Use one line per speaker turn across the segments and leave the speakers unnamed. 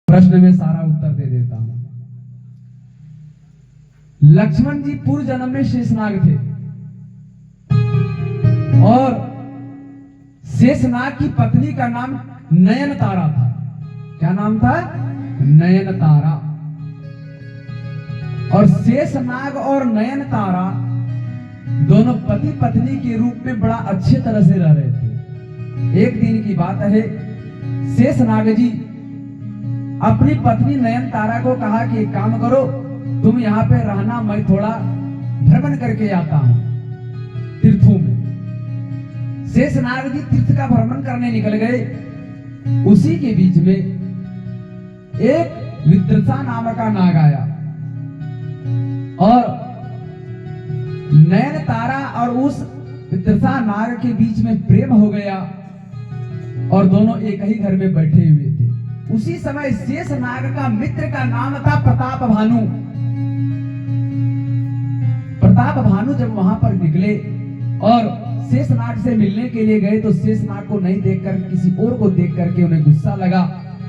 प्रश्न में सारा उत्तर दे देता हूं। लक्ष्मण जी पूर्व जन्म में शेषनाग थे और शेषनाग की पत्नी का नाम नयनतारा था। क्या नाम था? नयनतारा। और शेषनाग और नयनतारा दोनों पति पत्नी के रूप में बड़ा अच्छे तरह से रह रहे थे। एक दिन की बात है, शेषनाग जी अपनी पत्नी नयनतारा को कहा कि एक काम करो, तुम यहाँ पे रहना, मैं थोड़ा भ्रमण करके आता हूं तीर्थों में। शेषनाग जी तीर्थ का भ्रमण करने निकल गए। उसी के बीच में एक विद्रसा नाम का नाग आया और नयनतारा और उस विद्रसा नाग के बीच में प्रेम हो गया और दोनों एक ही घर में बैठे हुए थे। उसी समय शेषनाग का मित्र का नाम था प्रताप भानु। प्रताप भानु जब वहां पर निकले और शेषनाग से मिलने के लिए गए तो शेषनाग को नहीं देखकर किसी और को देख करके उन्हें गुस्सा लगा।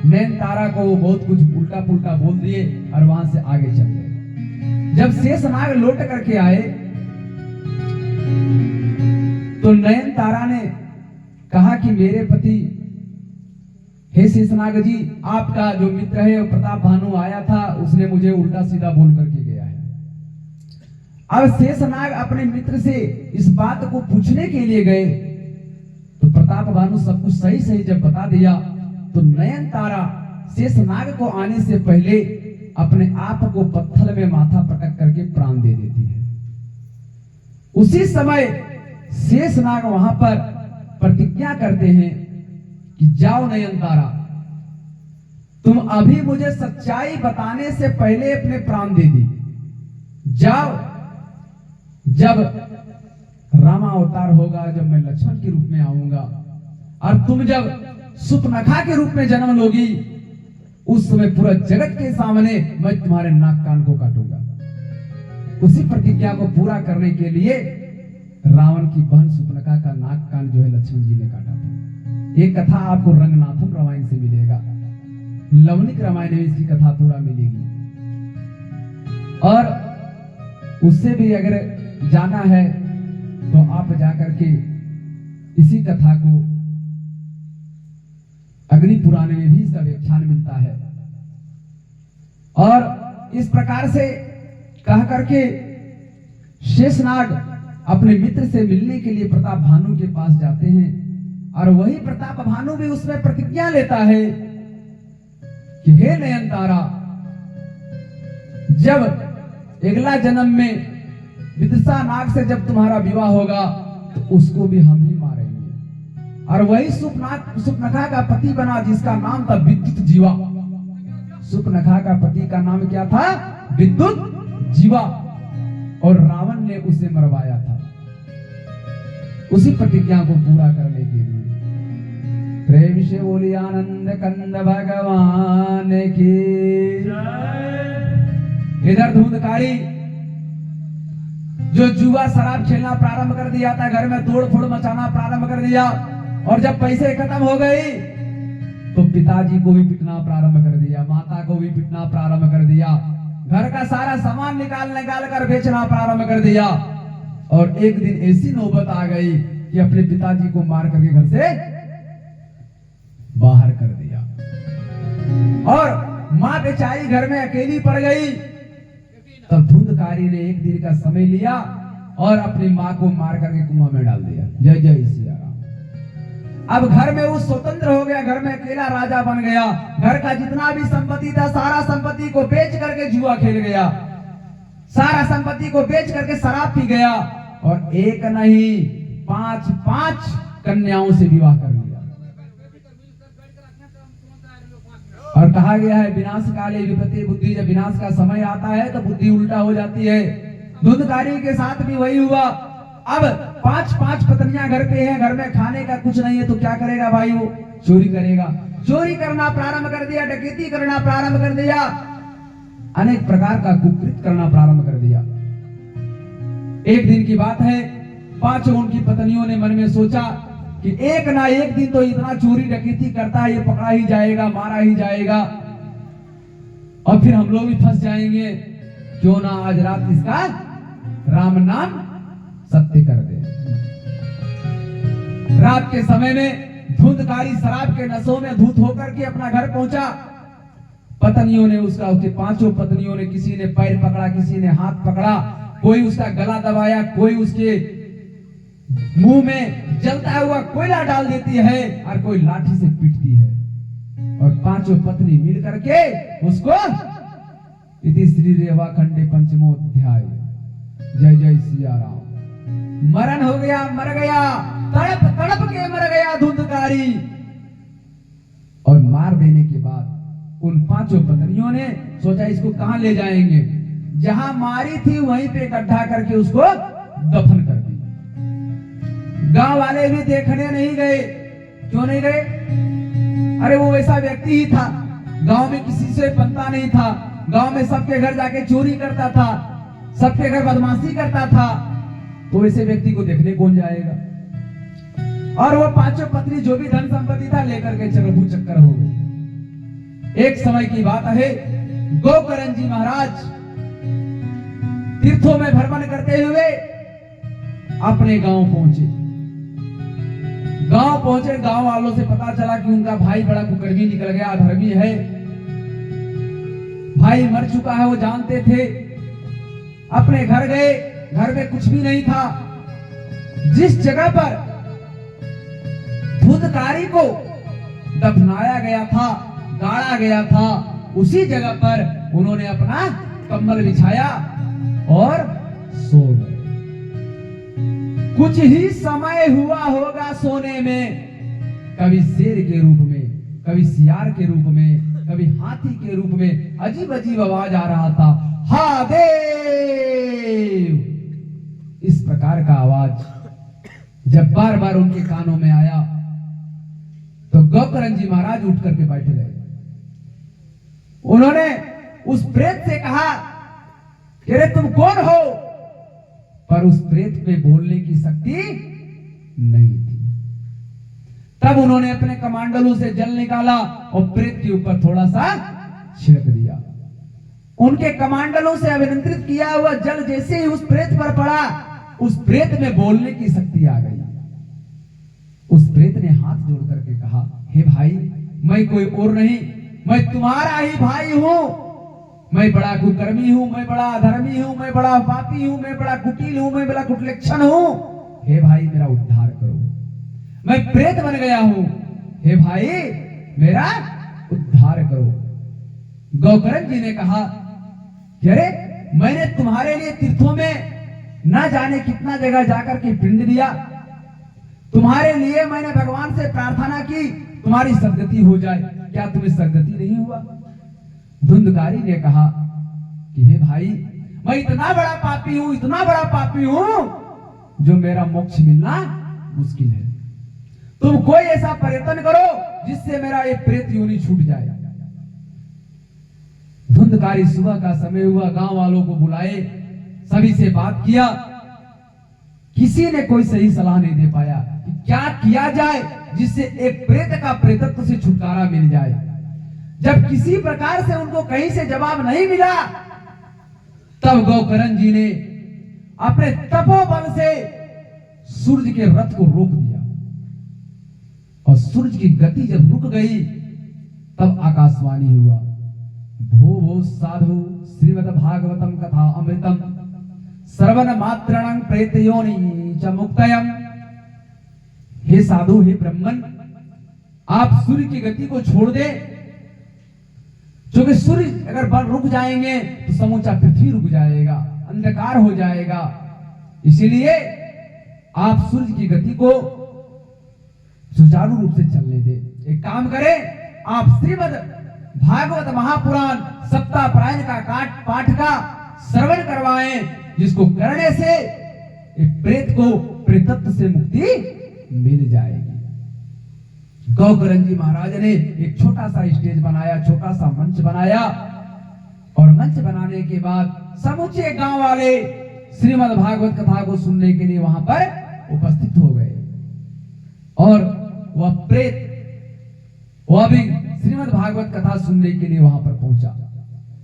नयनतारा को वो बहुत कुछ उल्टा पुल्टा बोल दिए और वहां से आगे चल गए। जब शेषनाग लौट करके आए तो नयनतारा ने कहा कि मेरे पति, हे शेषनाग जी, आपका जो मित्र है प्रताप भानु आया था, उसने मुझे उल्टा सीधा बोल करके गया है। अब शेषनाग अपने मित्र से इस बात को पूछने के लिए गए तो प्रताप भानु सब कुछ सही सही जब बता दिया तो नयनतारा शेषनाग को आने से पहले अपने आप को पत्थर में माथा पटक करके प्राण दे देती है। उसी समय शेषनाग वहां पर प्रतिज्ञा करते हैं कि जाओ नयनतारा, तुम अभी मुझे सच्चाई बताने से पहले अपने प्राण दे दी। जाओ, जब रामा अवतार होगा, जब मैं लक्ष्मण के रूप में आऊंगा और तुम जब सुपनखा के रूप में जन्म लोगी, उस समय पूरा जगत के सामने मैं तुम्हारे नाक कान को काटूंगा। उसी प्रतिज्ञा को पूरा करने के लिए रावण की बहन सुपनखा का नाक कान जो है लक्ष्मण जी ने काटा था। ये कथा आपको रंगनाथम रामायण से मिलेगा, लवनिक रामायण में इसकी कथा पूरा मिलेगी। और उससे भी अगर जाना है तो आप जाकर के इसी कथा को अग्नि पुराण में भी इसका व्याख्यान मिलता है। और इस प्रकार से कह करके शेषनाग अपने मित्र से मिलने के लिए प्रताप भानु के पास जाते हैं और वही प्रताप भानु भी उसमें प्रतिज्ञा लेता है कि हे नयनतारा, जब अगला जन्म में विदिशा नाग से जब तुम्हारा विवाह होगा तो उसको भी हम ही मारेंगे। और वही सुपनखा का पति बना जिसका नाम था विद्युत जीवा। सुपनखा का पति का नाम क्या था? विद्युत जीवा। और रावण ने उसे मरवाया था। उसी प्रतिज्ञा को पूरा करने के लिए प्रेम से बोली आनंद कंद भगवान की। इधर धुंधकारी जो जुआ शराब खेलना प्रारंभ कर दिया था, घर में तोड़ फोड़ मचाना प्रारंभ कर दिया और जब पैसे खत्म हो गई तो पिताजी को भी पिटना प्रारंभ कर दिया, माता को भी पिटना प्रारंभ कर दिया, घर का सारा सामान निकाल कर बेचना प्रारंभ कर दिया। और एक दिन ऐसी नौबत आ गई कि अपने पिताजी को मार करके घर से बाहर कर दिया और मां बेचारी घर में अकेली पड़ गई। तब धुंधकारी ने एक दिन का समय लिया और अपनी मां को मार करके कुआं में डाल दिया। जय जय सिया राम। अब घर में वो स्वतंत्र हो गया, घर में अकेला राजा बन गया। घर का जितना भी संपत्ति था सारा संपत्ति को बेच करके जुआ खेल गया, सारा संपत्ति को बेच करके शराब पी गया और एक नहीं 5 कन्याओं से विवाह कर लिया। और कहा गया है विनाश काले विपत्ति बुद्धि, जब विनाश का समय आता है तो बुद्धि उल्टा हो जाती है। धुंधकारी के साथ भी वही हुआ। अब 5 पत्नियां घर पे हैं, घर में खाने का कुछ नहीं है तो क्या करेगा भाई? वो चोरी करेगा, चोरी करना प्रारंभ कर दिया, डकैती करना प्रारंभ कर दिया, अनेक प्रकार का कुकृत करना प्रारंभ कर दिया। एक दिन की बात है, 5 उनकी पत्नियों ने मन में सोचा कि एक ना एक दिन तो इतना चोरी डकैती करता है, ये पकड़ा ही जाएगा, मारा ही जाएगा। और फिर हम लोग भी फंस जाएंगे। क्यों ना आज रात इसका राम नाम सत्य कर दे। रात के समय में धुंधकारी शराब के नशों में धूत होकर के अपना घर पहुंचा। पत्नियों ने उसकी पांचों पत्नियों ने, किसी ने पैर पकड़ा, किसी ने हाथ पकड़ा, कोई उसका गला दबाया, कोई उसके मुंह में जलता हुआ कोयला डाल देती है और कोई लाठी से पीटती है। और पांचों पत्नी मिल करके उसको इति श्री रेवा खंडे पंचमोध्याय जय जय सिया राम। मरण हो गया, मर गया, तड़प तड़प के मर गया धुंधकारी। और मार देने के बाद उन पांचों पत्नियों ने सोचा इसको कहां ले जाएंगे। जहां मारी थी वहीं पे गड्ढा करके उसको दफन कर दी। गांव वाले भी देखने नहीं गए। क्यों नहीं गए? अरे वो वैसा व्यक्ति ही था, गांव में किसी से पंता नहीं था, गांव में सबके घर जाके चोरी करता था, सबके घर बदमाशी करता था, तो ऐसे व्यक्ति को देखने कौन जाएगा। और वो पांचों पत्नी जो भी धन संपत्ति था लेकर के चक्रभू चक्कर हो गई। एक समय की बात है, गोकर्ण जी महाराज तीर्थों में भ्रमण करते हुए अपने गांव पहुंचे। गांव वालों से पता चला कि उनका भाई बड़ा कुकर्मी निकल गया, अधर्मी है, भाई मर चुका है। वो जानते थे। अपने घर गए, घर में कुछ भी नहीं था। जिस जगह पर धुंधकारी को दफनाया गया था, गाड़ा गया था, उसी जगह पर उन्होंने अपना कंबल बिछाया और सो गए। कुछ ही समय हुआ होगा सोने में, कभी शेर के रूप में, कभी सियार के रूप में, कभी हाथी के रूप में अजीब अजीब आवाज आ रहा था। हा देव, इस प्रकार का आवाज जब बार बार उनके कानों में आया तो गोकर्ण जी महाराज उठ करके बैठे गए। उन्होंने उस प्रेत से कहा कि अरे तुम कौन हो? पर उस प्रेत में बोलने की शक्ति नहीं थी। तब उन्होंने अपने कमांडलों से जल निकाला और प्रेत के ऊपर थोड़ा सा छिड़क दिया। उनके कमांडलों से अभिमंत्रित किया हुआ जल जैसे ही उस प्रेत पर पड़ा, उस प्रेत में बोलने की शक्ति आ गई। उस प्रेत ने हाथ जोड़ करके कहा, हे भाई, मैं कोई और नहीं, मैं तुम्हारा ही भाई हूं। मैं बड़ा कुकर्मी हूं, मैं बड़ा अधर्मी हूं, मैं बड़ा पापी हूं, मैं बड़ा कुटिल हूं, मैं बड़ा कुटलक्षण हूं। हे भाई, मेरा उद्धार करो। मैं प्रेत बन गया हूं, हे भाई मेरा उद्धार करो। गोकर्ण जी ने कहा, अरे मैंने तुम्हारे लिए तीर्थों में ना जाने कितना जगह जाकर के पिंड दिया, तुम्हारे लिए मैंने भगवान से प्रार्थना की तुम्हारी सदगति हो जाए, क्या तुम्हें सदगति नहीं हुआ? धुंधकारी ने कहा कि हे भाई, मैं इतना बड़ा पापी हूं, इतना बड़ा पापी हूं, जो मेरा मोक्ष मिलना मुश्किल है। तुम कोई ऐसा प्रयत्न करो जिससे मेरा ये प्रेत योनि छूट जाए। धुंधकारी सुबह का समय हुआ, गांव वालों को बुलाए, सभी से बात किया। किसी ने कोई सही सलाह नहीं दे पाया कि क्या किया जाए जिससे एक प्रेत का प्रेतत्व से छुटकारा मिल जाए। जब किसी प्रकार से उनको कहीं से जवाब नहीं मिला, तब गोकर्ण जी ने अपने तपोबल से सूर्य के रथ को रोक दिया और सूर्य की गति जब रुक गई तब आकाशवाणी हुआ, भो भो साधु श्रीमद् भागवतम कथा अमृतम श्रवण मात्रणं प्रेत योनि च मुक्तयम। हे साधु, हे ब्राह्मण, आप सूर्य की गति को छोड़ दे, क्योंकि सूर्य अगर बल रुक जाएंगे तो समूचा पृथ्वी रुक जाएगा, अंधकार हो जाएगा। इसीलिए आप सूर्य की गति को सुचारू रूप से चलने दे। एक काम करें, आप श्रीमद् भागवत महापुराण सप्ताह का पाठ का श्रवण करवाएं, जिसको करने से एक प्रेत को प्रेतत्व से मुक्ति मिल जाएगी। गोकर्ण जी महाराज ने एक छोटा सा स्टेज बनाया, छोटा सा मंच बनाया, और मंच बनाने के बाद समूचे गांव वाले श्रीमद् भागवत कथा को सुनने के लिए वहां पर उपस्थित हो गए। और वह प्रेत वह भी श्रीमद् भागवत कथा सुनने के लिए वहां पर पहुंचा।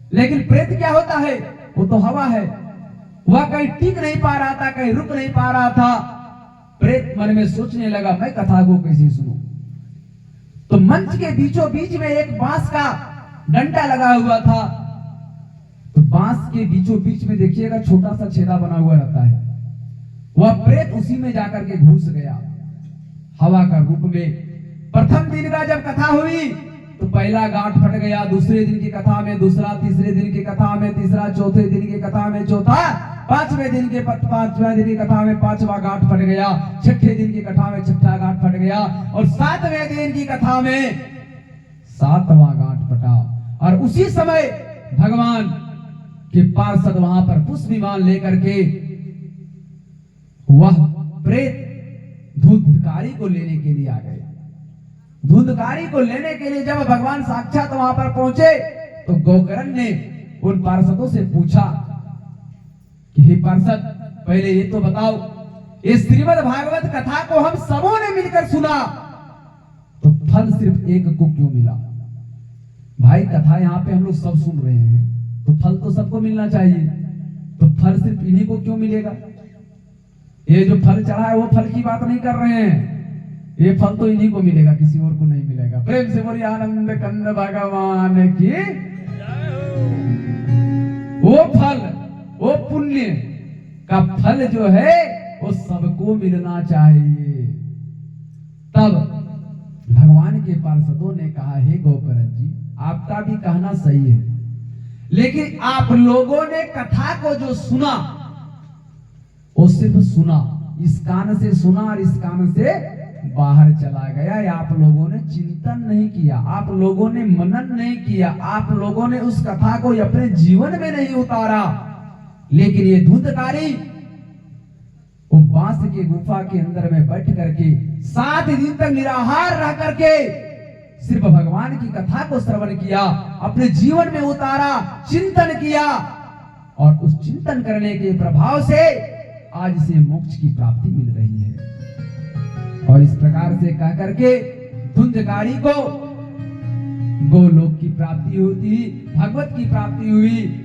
लेकिन प्रेत क्या होता है? वो तो हवा है, वह कहीं टिक नहीं पा रहा था, कहीं रुक नहीं पा रहा था। प्रेत मन में सोचने लगा, मैं कथा को कैसे सुनूं? तो मंच के बीचों बीच में एक बांस का डंडा लगा हुआ था। तो बांस के बीचों बीच में देखिएगा छोटा सा छेदा बना हुआ रहता है। वह प्रेत उसी में जाकर के घुस गया हवा का रूप में। प्रथम दिन का जब कथा हुई तो पहला गांठ फट गया, दूसरे दिन की कथा में दूसरा, तीसरे दिन की कथा में तीसरा, चौथे दिन की कथा में चौथा, पांचवें दिन की कथा में पांचवा गांठ फट गया, छठे दिन की कथा में छठा गांठ फट गया और सातवें दिन की कथा में सातवां गांठ फटा। और उसी समय भगवान के पार्षद वहां पर पुष्प विमान लेकर के वह प्रेत धुंधकारी को लेने के लिए आ गए। धुंधकारी को लेने के लिए जब भगवान साक्षात वहां पर पहुंचे तो गोकर्ण ने उन पार्षदों से पूछा कि हे पार्षद, पहले ये तो बताओ, इस श्रीमद् भागवत कथा को हम सबों ने मिलकर सुना तो फल सिर्फ एक को क्यों मिला? भाई कथा यहाँ पे हम लोग सब सुन रहे हैं तो फल तो सबको मिलना चाहिए, तो फल सिर्फ इन्हीं को क्यों मिलेगा? ये जो फल चढ़ा है वो फल की बात नहीं कर रहे हैं, ये फल तो इन्हीं को मिलेगा, किसी और को नहीं मिलेगा। प्रेम से बोलिए आनंद कंद भगवान की। वो फल, वो पुण्य का फल जो है वो सबको मिलना चाहिए। तब भगवान के पार्षदों ने कहा, हे गोकर्ण जी, आपका भी कहना सही है, लेकिन आप लोगों ने कथा को जो सुना वो सिर्फ सुना, इस कान से सुना और इस कान से बाहर चला गया। आप लोगों ने चिंतन नहीं किया, आप लोगों ने मनन नहीं किया, आप लोगों ने उस कथा को अपने जीवन में नहीं उतारा। लेकिन ये धुंधकारी वो बांस के गुफा के अंदर में बैठ करके 7 दिन तक निराहार रह करके सिर्फ भगवान की कथा को श्रवण किया, अपने जीवन में उतारा, चिंतन किया और उस चिंतन करने के प्रभाव से आज से मोक्ष की प्राप्ति मिल रही है। और इस प्रकार से कह करके धुंधकारी को गोलोक की प्राप्ति होती, भगवत की प्राप्ति हुई।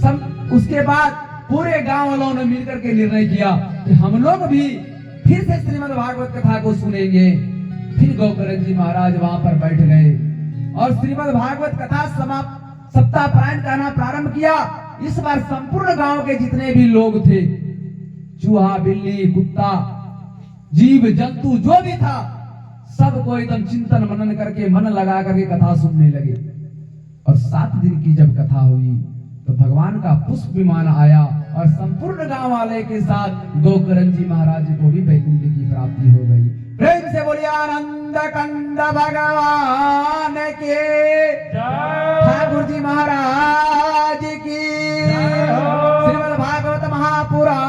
सब उसके बाद पूरे गांव वालों ने मिलकर के निर्णय किया कि हम लोग भी फिर से श्रीमद् भागवत कथा को सुनेंगे। फिर गोकर्ण जी महाराज वहां पर बैठ गए और श्रीमद् भागवत कथा समाप्त सप्ताह पारायण करना प्रारंभ किया। इस बार संपूर्ण गांव के जितने भी लोग थे, चूहा, बिल्ली, कुत्ता, जीव जंतु जो भी था, सबको एकदम चिंतन मनन करके मन लगा करके कथा सुनने लगे। और 7 दिन की जब कथा हुई तो भगवान का पुष्प विमान आया और संपूर्ण गांव वाले के साथ गोकर्ण जी महाराज को भी वैकुंठ की प्राप्ति हो गई। प्रेम से बोलिए आनंद कंद भगवान के, ठाकुर जी महाराज की, श्रीमद् भागवत महापुराण